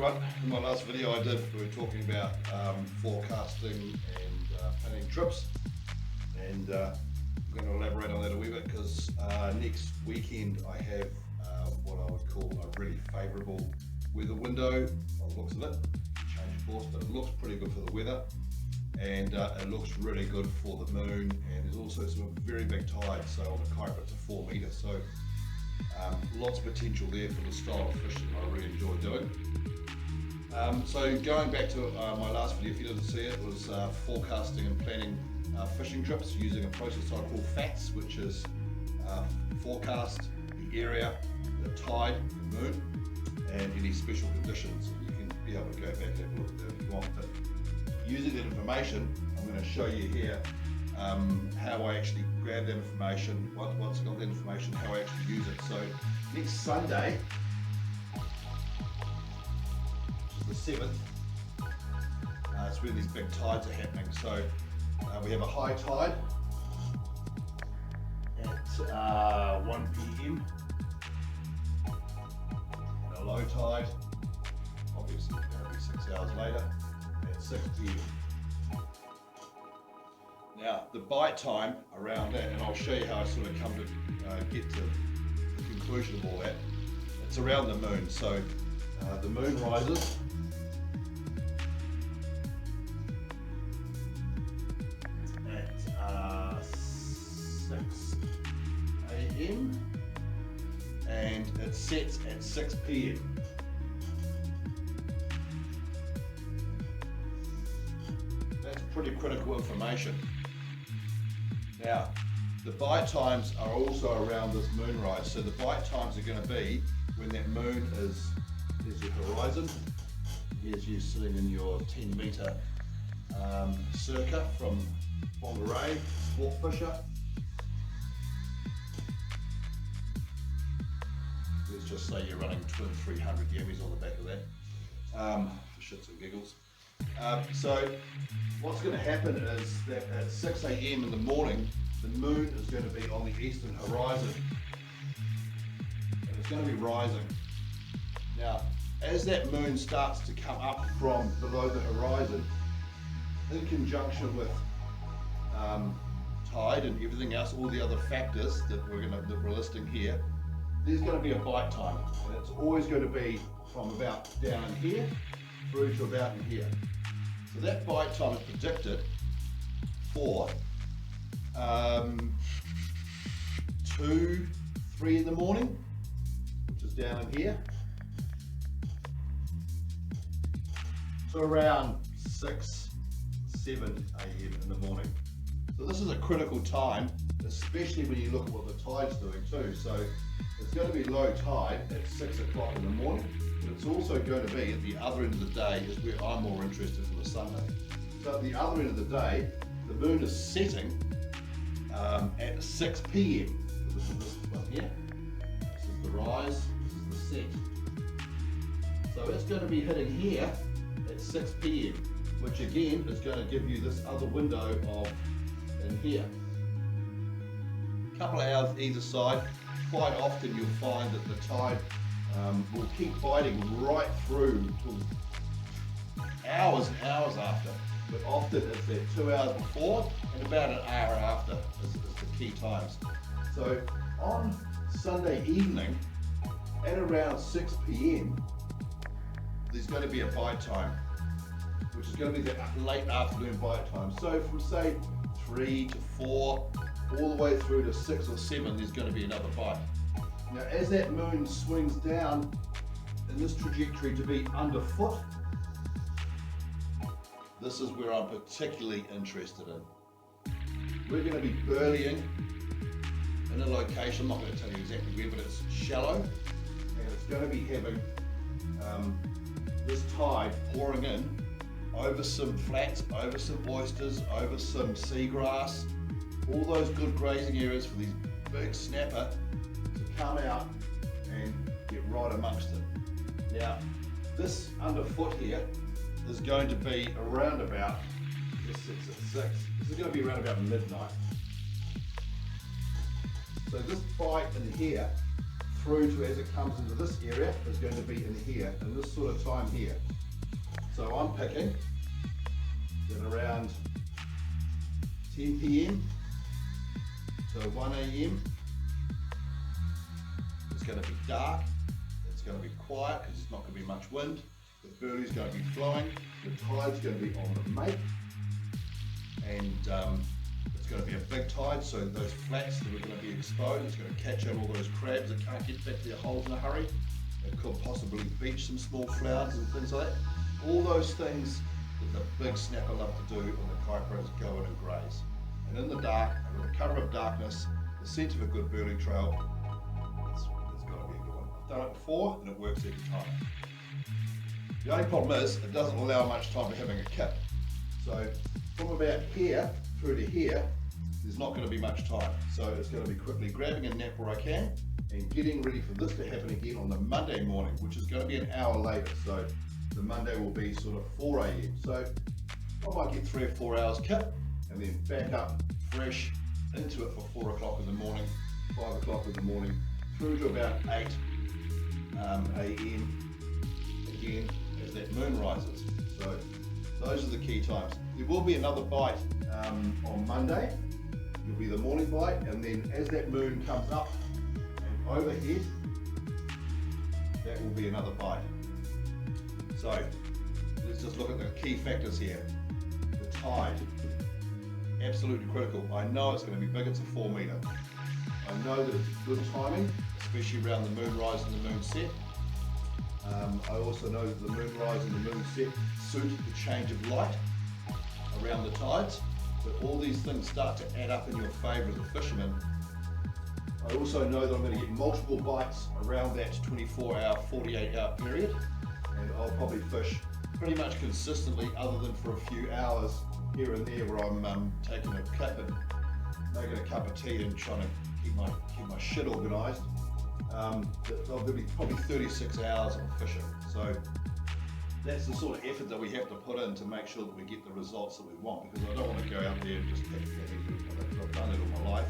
everyone. In my last video we were talking about forecasting and planning trips, and I'm going to elaborate on that a wee bit because next weekend I have what I would call a really favourable weather window. By the looks of it, change of course, but it looks pretty good for the weather, and it looks really good for the moon, and there's also some very big tides, so on the Kuiper to 4 metres, so lots of potential there for the style of fishing that I really enjoy doing. So going back to my last video, if you didn't see it, was forecasting and planning fishing trips using a process I call FATS, which is forecast, the area, the tide, the moon, and any special conditions. You can be able to go back and have a look at that if you want. But using that information, I'm going to show you here how I actually grab that information, once I've got that information, how I actually use it. So next Sunday, which is the 7th, it's when these big tides are happening. So we have a high tide at 1 p.m. and a low tide, obviously it's going to be 6 hours later, at 6 p.m. Now, the bite time around that, and I'll show you how I sort of come to get to the conclusion of all that, it's around the moon. So the moon rises at 6 a.m. and it sets at 6 p.m. That's pretty critical information. Now, the bite times are also around this moonrise. So the bite times are going to be when that moon is, there's your horizon. Here's you sitting in your 10 metre circa from Whangarei, sport fisher. Let's just say you're running twin 300 yammies on the back of that, for shits and giggles. So what's going to happen is that at 6 a.m. in the morning, the moon is going to be on the eastern horizon, and it's going to be rising. Now, as that moon starts to come up from below the horizon, in conjunction with tide and everything else, all the other factors that we're listing here, there's going to be a bite time, and it's always going to be from about down here through to about in here. So that bite time is predicted for 2, 3 in the morning, which is down in here, to around 6, 7 a.m. in the morning. So this is a critical time, especially when you look at what the tide's doing too. So it's going to be low tide at 6 o'clock in the morning, but it's also going to be at the other end of the day is where I'm more interested for the Sunday. So at the other end of the day, the moon is setting at 6 p.m. So this is this one here. This is the rise, this is the set. So it's going to be hitting here at 6 p.m, which again is going to give you this other window of in here. A couple of hours either side. Quite often you'll find that the tide will keep biting right through till hours and hours after, but often it's that 2 hours before and about an hour after is the key times. So on Sunday evening at around 6 p.m, there's going to be a bite time, which is going to be the late afternoon bite time. So from say 3 to 4 all the way through to 6 or 7, there's going to be another bite. Now as that moon swings down in this trajectory to be underfoot, this is where I'm particularly interested in. We're going to be burleying in a location, I'm not going to tell you exactly where, but it's shallow, and it's going to be having this tide pouring in over some flats, over some oysters, over some seagrass, all those good grazing areas for these big snapper to come out and get right amongst it. Now, this underfoot here is going to be around about, this sits at 6, this is going to be around about midnight. So this bite in here through to as it comes into this area is going to be in here, in this sort of time here. So I'm picking that around 10 p.m. to 1 a.m. it's going to be dark, it's going to be quiet because there's not going to be much wind, the burley's going to be flowing, the tide's going to be on the make, and it's going to be a big tide, so those flats that are going to be exposed, it's going to catch out all those crabs that can't get back to their holes in a hurry. It could possibly beach some small flounders and things like that. All those things that the big snapper love to do when the kypros go in and graze. And in the dark, under the cover of darkness, the scent of a good burley trail, it's got to be a good one. I've done it before and it works every time. The only problem is it doesn't allow much time for having a kip. So from about here through to here, there's not going to be much time. So it's going to be quickly grabbing a nap where I can and getting ready for this to happen again on the Monday morning, which is going to be an hour later. So the Monday will be sort of 4 a.m. So I might get 3 or 4 hours kip and then back up fresh into it for 4 o'clock in the morning, 5 o'clock in the morning, through to about 8 a.m. again as that moon rises. So those are the key times. There will be another bite on Monday. It'll be the morning bite, and then as that moon comes up and overhead, that will be another bite. So let's just look at the key factors here. The tide, absolutely critical. I know it's going to be big, it's a 4 metre. I know that it's good timing, especially around the moon rise and the moon set. I also know that the moon rise and the moon set suit the change of light around the tides. So all these things start to add up in your favour as a fisherman. I also know that I'm going to get multiple bites around that 24-hour, 48-hour period, and I'll probably fish pretty much consistently other than for a few hours here and there where I'm taking a kip and making a cup of tea and trying to keep my shit organised. There'll be probably 36 hours of fishing. So that's the sort of effort that we have to put in to make sure that we get the results that we want, because I don't want to go out there and just catch it. I've done it all my life.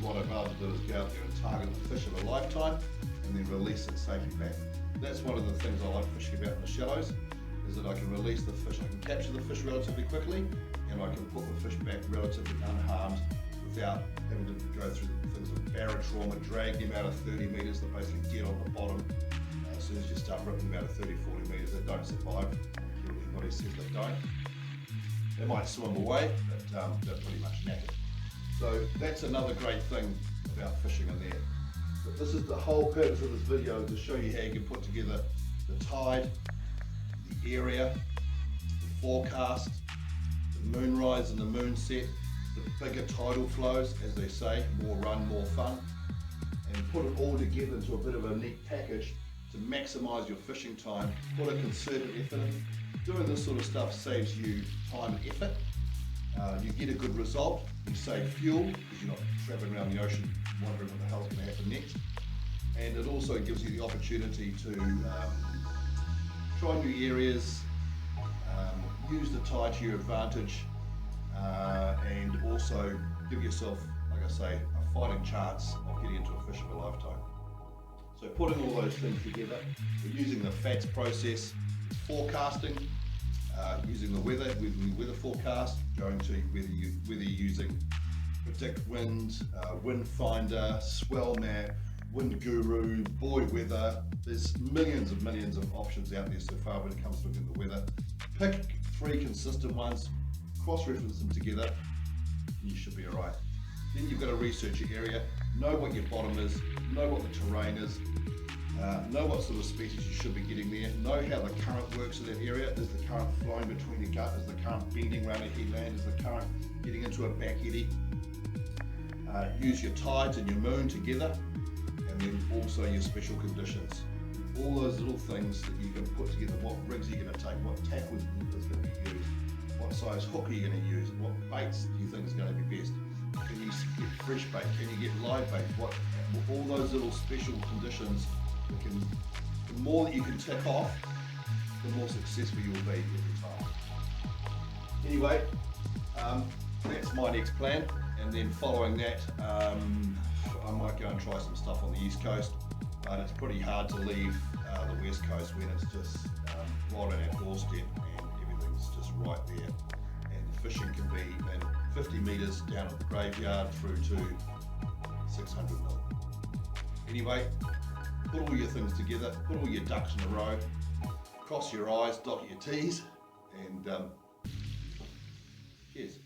What I'd rather do is go out there and target the fish of a lifetime and then release it safely back. That's one of the things I like fishing about in the shallows, is that I can release the fish, I can capture the fish relatively quickly, and I can put the fish back relatively unharmed without having to go through the things of barra trauma, drag them out of 30 metres, they basically get on the bottom. As soon as you start ripping them out of 30, 40 metres, they don't survive. Everybody says they don't. They might swim away, but they're pretty much knackered. So that's another great thing about fishing in there. But this is the whole purpose of this video, to show you how you can put together the tide, the area, the forecast, the moon rise and the moon set, the bigger tidal flows, as they say, more run, more fun, and put it all together into a bit of a neat package to maximise your fishing time, put a concerted effort in. Doing this sort of stuff saves you time and effort. You get a good result, you save fuel because you're not travelling around the ocean wondering what the hell's going to happen next. And it also gives you the opportunity to try new areas, use the tide to your advantage, and also give yourself, like I say, a fighting chance of getting into a fish of a lifetime. So putting all those things together, we're using the FATS process, forecasting, using the weather forecast, going to whether you're using Predict Wind, Wind Finder, Swell Map, Wind Guru, Boy Weather. There's millions of options out there so far when it comes to looking at the weather. Pick 3 consistent ones, cross-reference them together, and you should be alright. Then you've got to research your area, know what your bottom is, know what the terrain is, know what sort of species you should be getting there, know how the current works in that area. Is the current flowing between the gut? Is the current bending around a headland? Is the current getting into a back eddy? Use your tides and your moon together, and then also your special conditions. All those little things that you can put together. What rigs are you going to take? What tackle is going to be used? What size hook are you going to use? What baits do you think is going to be best? Can you get fresh bait? Can you get live bait? All those little special conditions. The more that you can tick off, the more successful you will be every time. Anyway, that's my next plan, and then following that, I might go and try some stuff on the East Coast. but it's pretty hard to leave the west coast when it's just right on our doorstep and everything's just right there. And the fishing can be in 50 metres down at the graveyard through to 600 mil. Anyway, put all your things together, put all your ducks in a row, cross your I's, dot your T's, and cheers.